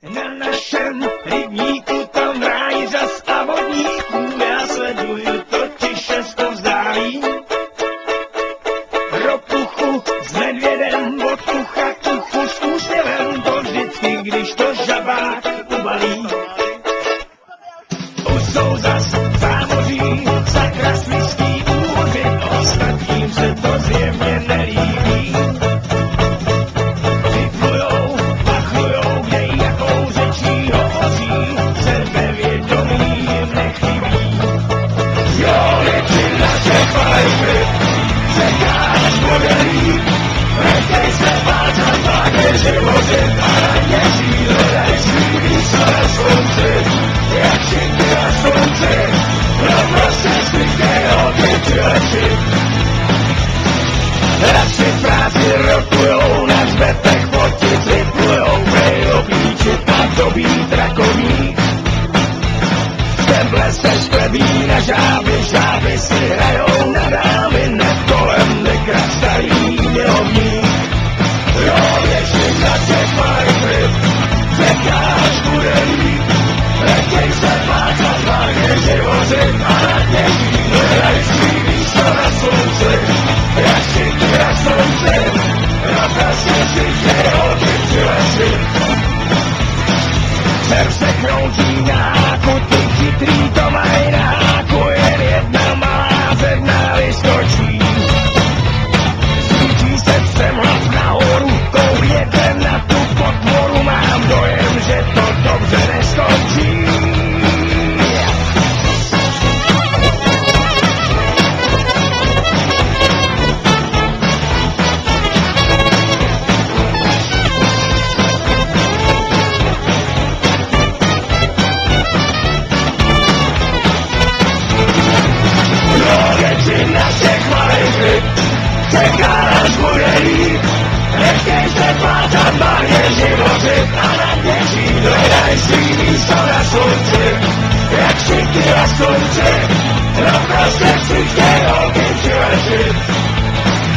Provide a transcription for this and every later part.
Na našem rybníku tam rájí řas a vodníků, já sleduju totiž šesto vzdálí. Ropuchu s medvědem, od ucha k uchu s úsměvem, to vždycky, když to žabák ubalí. Už jsou zas zámoří, sakra sliský úvozy, ostatním se to zjevně nelíbí. Vyplujou, pachlujou, kde jakou řečí hovoří, sebevědomí jim nechybí. Jo, většina těch malých ryb, čekáš modelí, nechej se vážat, vážně živořit a radější hledaj svý místo na slunci, jak všichni na slunci, no prostě zvyklé hodně přilečit. Radši v práci rokujou, na zbetech fotit vyplujou, prej oblíčit a dobít rakovník. Temple se šklebí na žáby, žáby si hrajou na dámy, hned kolem nekrat starý milovník. Jo, většina těch malých ryb, čekáš bude líp, nechtěj se páchat, hlavně živořit a nadějí, hledaj svý místo na slunci, jak všichni na slunci, na prostě všichni hodně přilečit. Ser se kroutí na háku, ty chytrý to mají na háku, jen jedna malá zevna vyskočí. Zvýčí se přem hlav nahoru, koukněte na tu potvoru, mám dojem, že to dobře neskončí. Čekáš bude líp, nechtěj se pátat, marně živořit a naděží, hledaj svý místo na slunci, jak všichni na slunci, no prostě všichni holky přilečit.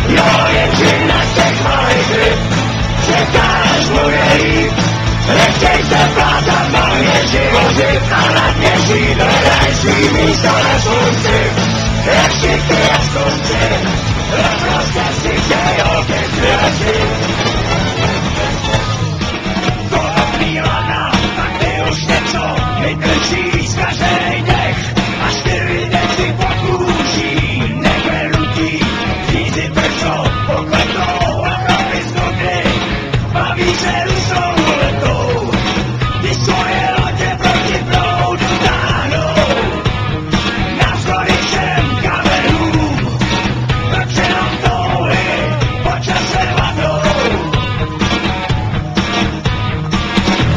Jo, většina z těch malých ryb, čekáš bude líp, nechtěj se pátat, marně živořit a naděží, hledaj svý místo na slunci, jak všichni na slunci, no prostě všichni holky přilečit. Kolovný lana, a ty už něco vytrčí z každej dech, a 4 deci pod kůží nekrutí, řízy brzo pokletou a chlapi z nudny baví se rusou letou, když svoje lodě proti proudu táhnou. Navzdory všem kamenům, proč jenom touhy po čase vadnou.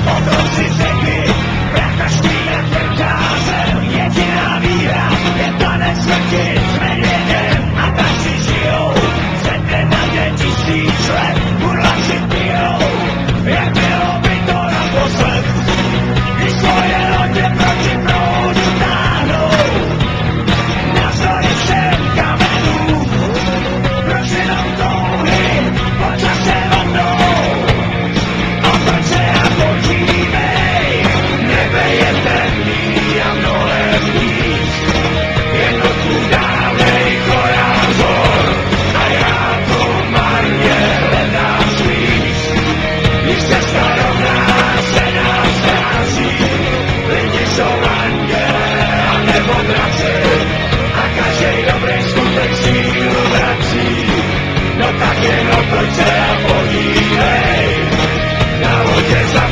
Potom si řekli, prakašný nad vrťázem, jediná víra je tanec smrti s medvědem, a tak si žijou, zete na 1000 let, burlači pijou, jak bylo by to naposled, když svoje lodě proti proudu táhnou. Navzdory všem kamenům, proč jenom touhy po čase vadnou. Otoč se a podívej, nebe je temný a mnohem níž, jednotku dávnej korál zor, a já to marně hledám svíš. Když cesta rovná se nám ztrácí, lidi jsou anděle a nebo draci, a každej dobrý skutek sílu vrací. No tak jen otoč se a podívej, na vodě za